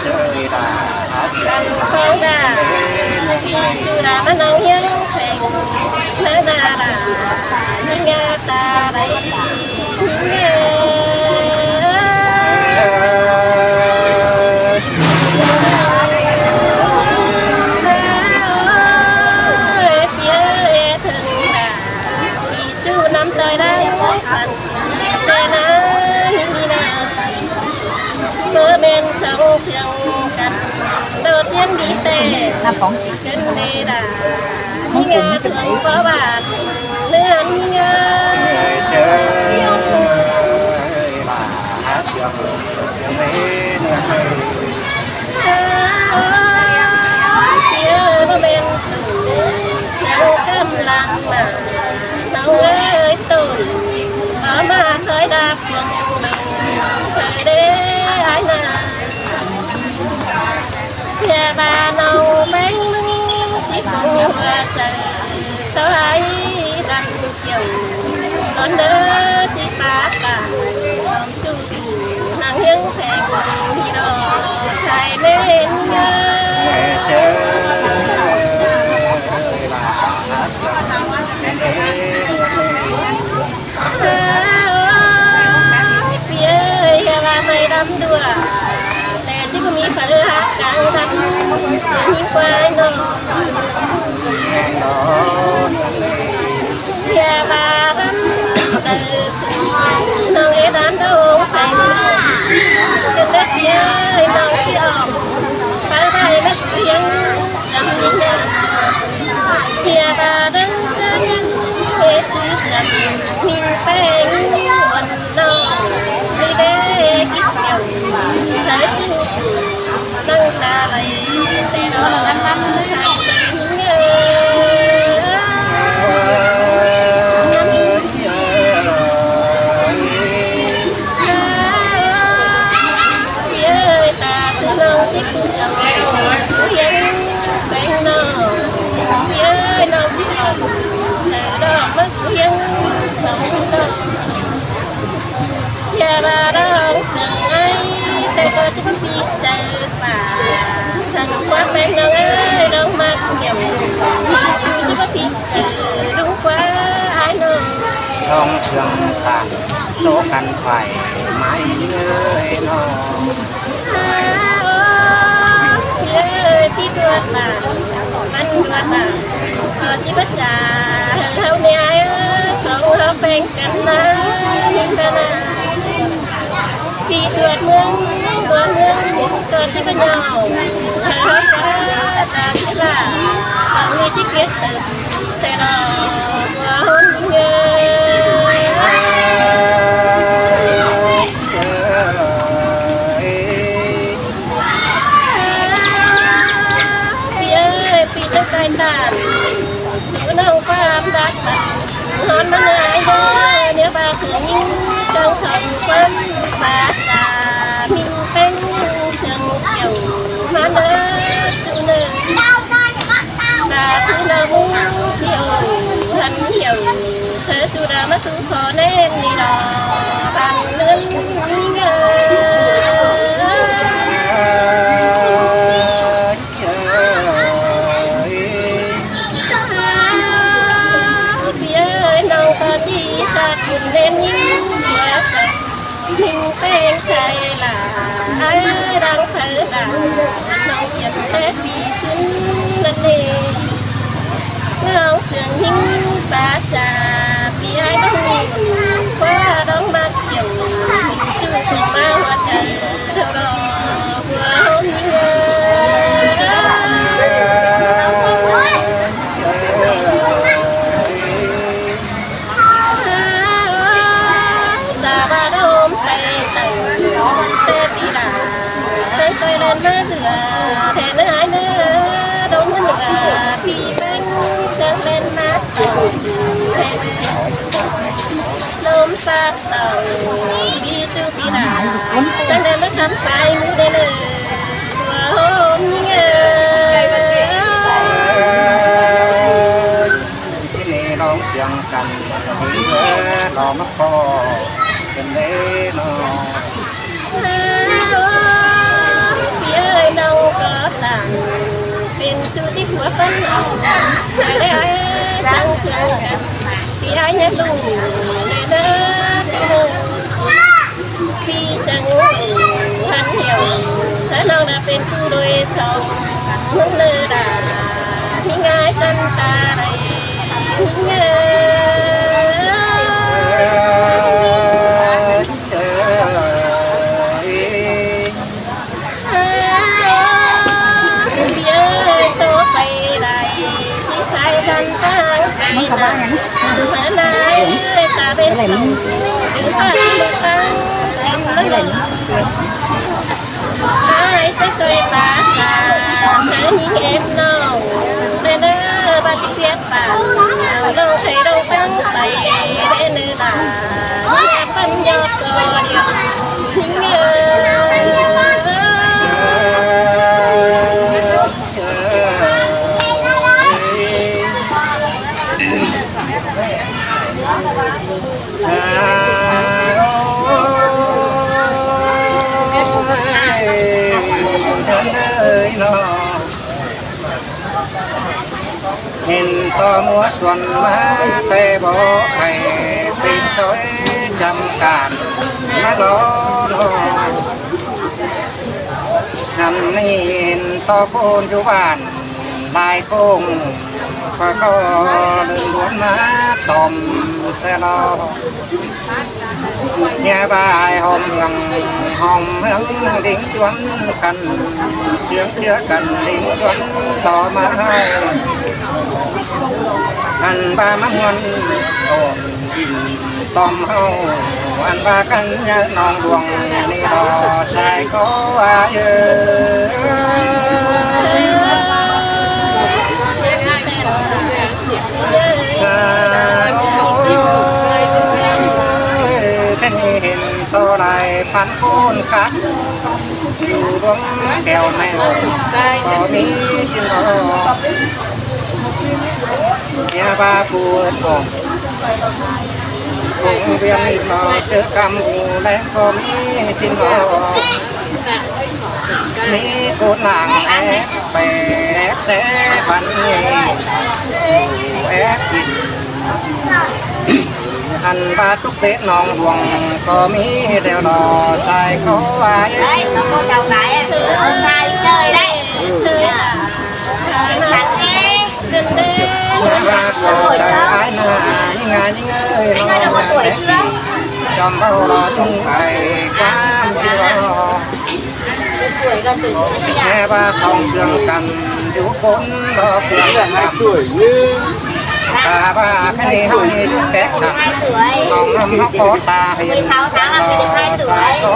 chơi đà cần khâu đà thì chú đà mà nấu hiếng thành nó đà đà nhưng nghe ta đây nhưng nghe năm tới đây phần tên á như nào mưa bên sông sương cắt đầu tiên đi tè trên đây là như ngà thường có bạn nữa như ngà là hát giọng mê phía bên sông cam làng mà nấu ơi tồn ở mà soi đạp quần mình thời đế ai nà nhà bà nấu bánh chỉ cùng hòa trời tới ấy đặt chiều đón đỡ chỉ ba cả lòng chú nàng hiến thèm thì đó xài lên nhớ đuaแต่ที่ก็มีฝันรักกลางทำเสียงยิ้มควายน้องอย่าบารันเติร์ดน้องเอ็ดอันโดงไปเป็นเด็กเยอะน้องที่ออกไปได้นักเสียงจำยิ่งนะอย่าบารันจะยังเฮ็ดที่จัดมิ่งแป้งอ่อนน้องที่เด็กกิ๊กเดียวthấy chú nâng ta lại để đó là năm tháng những ơi ta cứ nâng chiếc chồng hiến bánh nọ ơi nâng chiếc chồng từ đó mất hiến sống đó nhà bà đó aiแต่ก็จะไม่ปีใจป่าทางความแรงน้องเอ้ยน้องมากเกี่ยวจูจะไม่ปีใจรู้ว่าไอ้น้อง trong sương tàn đố căn phải mãi ơi nó พี่เอ้ยพี่ตัวป่ามันตัวป่าตัวที่ประจาเขาเนี่ยสองเขาเป็นกันนะนิ่งกันนะพี่เกิดเมืองเกิดที่เป็นยาวเฮ้ยตาที่ละต้องมีที่เกิดแต่เราคนเงยพี่เอ้ยพี่จะไปตาสู้น้องความรักนอนมาไหนเด้อเนี่ยบาถึงยิ่งจังทำความบาตามิ่งเป็นเชิงเกี่ยวมาเด้อจูเนอตาจูเนอเที่ยวหันเที่ยวเธอจูดามาสู่ขอแน่นนี่ดอกบันเลื่อนเงเล่นยิ้มเดียดทิ้งแป้งใจหลาดังเธอหลาน้องเขียนแต่ปีขึ้นนั่นเองน้องเสียงยิ้มตาจ่าพี่ไอ้ต้องว่าต้องมาเกี่ยวชื่อของมาหัวใจเธอรอหัวหอมเงtôi lên má rửa thèn nữa ai nữa đúng nữa phi bánh trăng lên má tàu thèn lốm phát tàu đi chú phi là trăng lên má cắm tay mũi đây nữa hôm cái đón xiang cành thì lo mất kho cái này nó vẫn ai ai sang sương thì ai nhớ đủ để đỡ khi chẳng hắn hiểu sẽ nào đãเป็นคู่โดยสองมุ่งเลือดาที่ง่ายจันตาได้เงมันเขาบ้านยังมาไหนตาเป็นดึงผ้าดึงตังดึงแล้วเลยหายใจเคยตาจาหาหิ้งเอ็มน้องเด้อบาดเจ็บปากเราใครเราตั้งใจเด้เนื้อตาแค่ปัญญาก็เดียวหิ้งเงเห็นต่อมัวส่วนมาแต่บอกให้ปีนซอยจำการมาล้อนั่นนี่เห็นต่อโคนอยู่บ้านลายโค้งก็เดินล้วนมาตอมแต่รอnhà bài hôm hương đến chuẩn cần tiếng chưa cần đến chuẩn tỏ mà hai ăn ba mắm ngon ổn tòm hâu ăn ba canh nhớ non luồng đi đò sai có ai lại phán khôn cát dù đuống kèo này có mi xin đó nhà ba buồn ổn cùng viên nó chữ cầm cụ lên có mi xin đó mi cốt làng ép bè ép sẽ bắn ép ăn ba túc tết non buồn có mi đều đò sai có ai đấy nó cô chào cái em hôm nay đi chơi đấy xinh xắn thế ba tuổi ai nà những ngày những ơi anh ơi được 1 tuổi chưa trong bao lo chung ngày quá chưa 1 tuổi gần tuổi chưa nghe ba phòng trường cần chú cốn lo Đấy là 2 tuổi như ba cái này hơi kẹt thằng 2 tuổi còn năm nó có ta 16 tháng là mình được 2 tuổi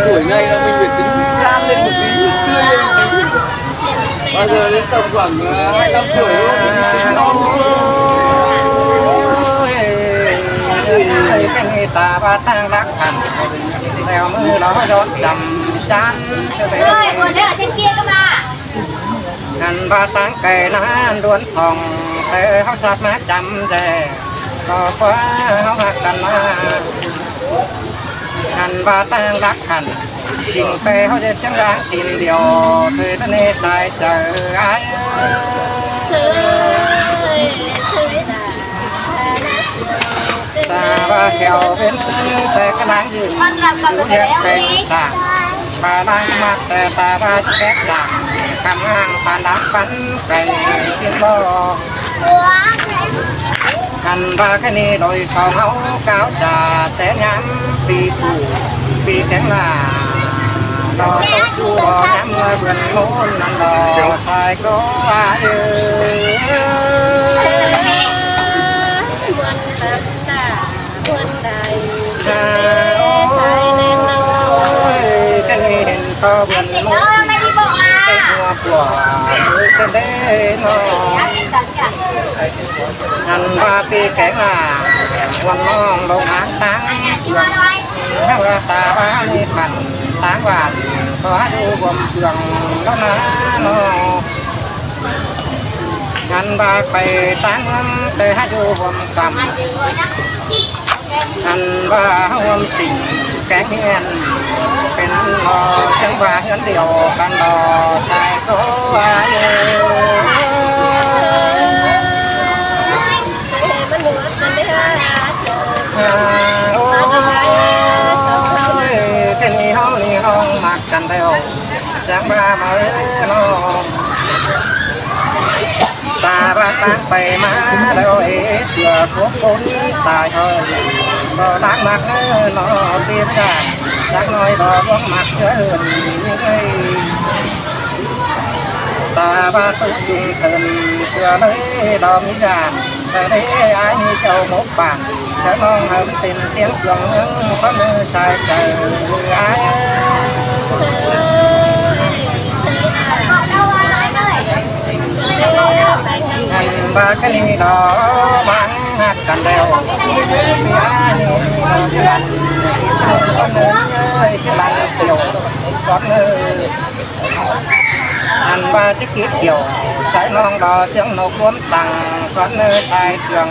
tuổi này là mình phải tính gian lên một tí, tươi lên một tí. Bao giờ đến tầm khoảng 25 tuổi thôi mình tính non cái này ta ba tang rác thẳng theo mưa nó đón chầm chán ơi ngồi thế ở trên kia cơ mà ngàn ba tang kề nó đuôn phòng thế háo sát má chăm dè có quá háo hạt cần mà ngàn ba tang rác thẳng trình kề háo dè xem ráng tìm điều thuê nó nê sai sợ ai ta ba kèo bên xe cái nắng gì con làm cầm được cái đấy không chị bà đang mặc ta ba két làm cầm hàng bàn đá bắn cày xin lo hành ba cái này đôi sò hấu cáo trà té nhám phi phủ phi kén là đò tốt chua nhám vườn môn nằm đò sai có ai cái này hình to vườn môn cái mùa của cái đế nó ăn ba pi kén là quan non đông án táng trường hao ra ta ba mươi phần táng vàng có du gồm trường đó má nó ăn ba phải táng âm để hai du gồm cầm ăn ba hôm tình kén hiềnเป็นหอจังหวะเฮือนเดียวกันดอชายก็ว่า กันเดียวจังมาเมื่อน้องตาบ้านตั้งไปมาแล้วเสือพวกคนตายเฮ้ยก็ล้างมักน้องเตี้ยกันจักน้อยดอกวงมักเกินตาบ้านตุ้งยุงเถินเสือเลยดอกนิยามแต่ได้ไอ้เจ้าหมกป่านจะมองเห็นเป็นเตียงเสียงเพราะมือชายใจไอ้ฉันบ้ากันนี่ดอกบังหักกันเดียวมีอันนี้เดือนก็เนื้อที่หลังเตียวก็เนื้ออันบ้าที่คิดเกี่ยวสายน้องดอเสียงนกรวมตังก็เนื้อชายเสียง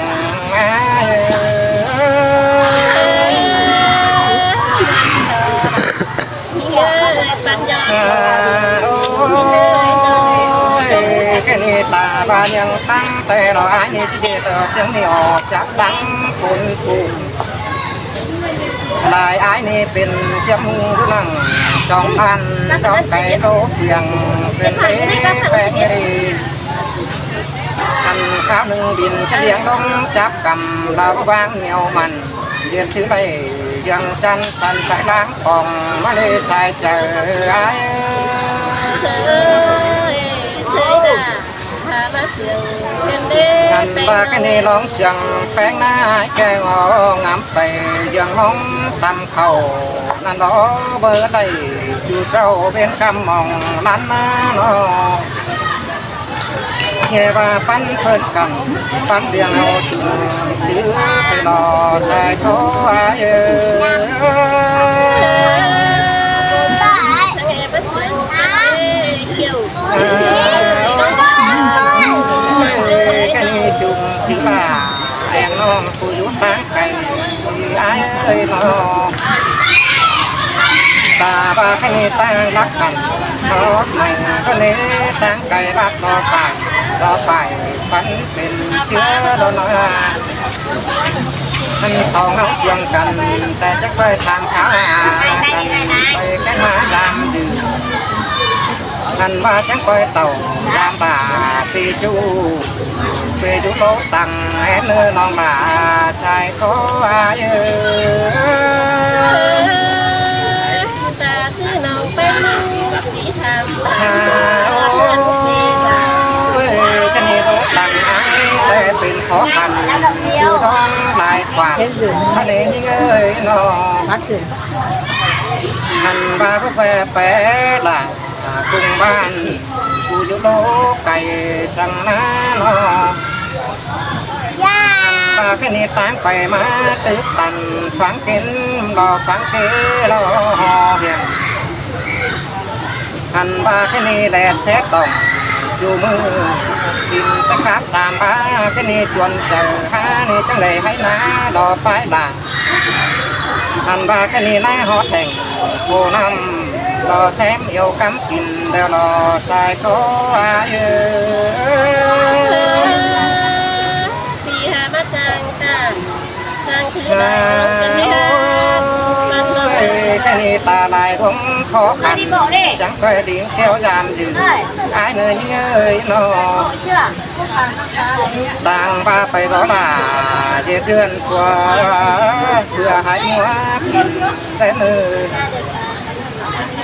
แค่นี้ตาบานยังตั้งแต่รอไอ้นี่ที่เจอเสียงนี่ออกจากดังคนฟูลายไอ้นี่เป็นเสียงมูนั่งจองพันจองไก่โตเพียงเป็นเอ๊ะแปลงดีอันข้าวหนึ่งดินเฉลียงลงจับกำเราวางเหนียวมันเรียนชื่อไรยังจันสันสายล้างปองมาเลยสายเจอไอ้อันบากันนี่ร้องเสียงแป้งหน้าแกงองามไปยังน้องตำเข่านั่นล้อเบอร์ได้จู่เจ้าเป็นคำมองล้านหน้าน้อเฮว่าปั้นเพิ่นกันปั้นเดียงเอาจุดถือไปรอใส่โถเอ้กันจุ่มถือว่าแองน้องผู้ยุตั้งไก่ไอ้เอ้ยน้องตาบาแค่นี้ตั้งรักกันรถใหม่ก็เน้ตั้งไก่รักรอไปฝันเป็นเชื้อโดนทั้งสองเขาเสียงกันแต่จะไปทางขากันไปแค่มาดำดื่มอันว่าจังไปเต่ายามบ่าตีจูไปดูโลตังแอนเนื้อน้องบ่าชายเขาเยตาชื่อน้องเป็นสีทำตาจะมีโลตังไอ้แต่เป็นขอกันอยู่ท้องลายกว่าทะเลนี่เอ้ยน้องหันบ่าก็แปรละกุ้งบ้านกูอยู่โลไก่สั่งน้าน้อปลาแค่นี้ตามไปมาตึกตันฝังกินรอฝังเกลอเหียงหันปลาแค่นี้แดดแช่ต่องอยู่มือกินตะขาบตามปลาแค่นี้ชวนเจอหานี่จังเลยให้น้ารอไฟบ่าหันปลาแค่นี้น้าหอแทงโบน้ำรอแซมเอี่ยวกำกินเดี๋ยวรอสายโคเยปีหามาจังคือได้กันเนี่ยมันเลยแค่นี้ตาลายผมขอขันจังเคยดิ้งแก้วยามยืนไอ้เนยเงยนอต่างพาไปรอลาเยืเดือนกว่าเพื่อให้หัวกินแต่มือ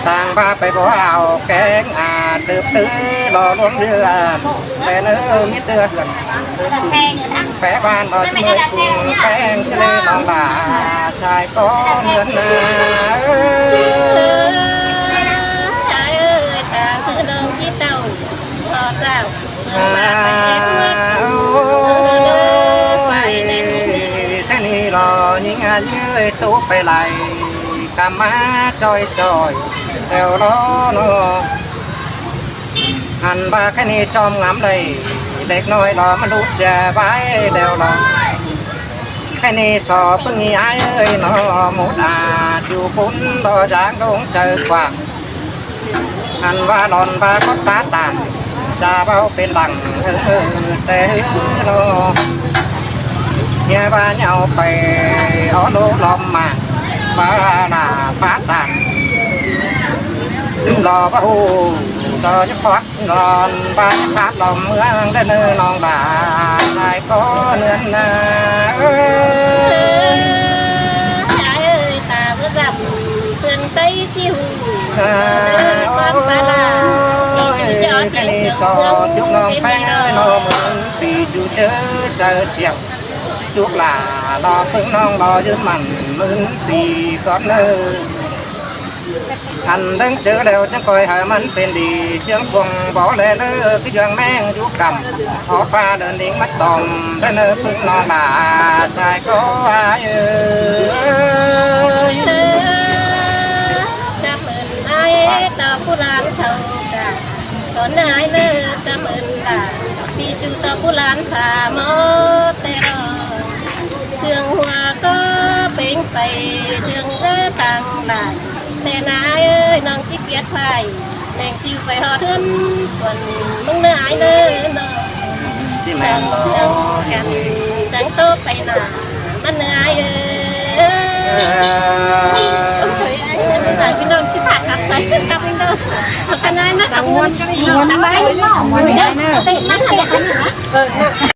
ต่างพาไปบ่เอาแกงตืบตื้อรอล้มเรือแต่เนื้อมิเตือนแปะบ้านรอเมื่อกุ้งแป้งเชลน้องลาชายก็เนื้อนาตาซื้อน้องที่เต่ารอเจ้าแค่นี้รอยิงเยื้อตู้ไปไหลกำมาจอยเดี๋ยวรอโนหันบาแค่นี้จอมงามเลยเด็กน้อยรอมันดูเสียไว้เดี๋ยวรอแค่นี้สอบพึ่งย้ายเอ้ยนอหมุดอยู่ปุ่นรอจางดงเจอกว่าหันว่าหลอนบาก็ตาตามจะเบาเป็นหลังแต่โนเฮียบ้านเอาไปอ๋อโลลมมาบ้าหน้าฟ้าตัน รอพระหูต่อจะฟักนอนบ้านพักลมเมืองได้เนื้อนองบาชายก็เนื้อนาชายเอ้ยตาเมื่อรับเพื่อนไปจิ้วความปลาที่จูจอด cái này so chúc non phải nó mừng vì chú chớ sợ xiềng chúc là lo phương non lo dưới mặn mừng vì con ơi anh đứng chữ đều chẳng coi hở mình bên đi sướng quần bỏ lệ nữ cái giường men chú cầm họ pha đơn điện mắt tòm đến nơi phương non bà sai có ai ơi cảm ơn ai taoผู้ร้านเขาจ้ะตอนนายเลิกcảm ơn bà vì chú taoผู้ร้านสามอแต่รอเสื่องหัวก็เป็นไปเสื่องต่างหลายแต่นายเอ้ยน้องจิเกียรไฟแรงชิวไปหอทึนก่อนมึงนายเลยน้อง ที่ แส แม่ ง รอ เสียงกันจังโตไปหนามันนายเอ้ยโอ้ยไอ้เงินหลายพี่น้องที่ผ่านกับใส่กับพี่น้องขนาดนั้นกับมวลกันอีกทำไมน้องมันได้เนอะติดมันอะไรกันนะ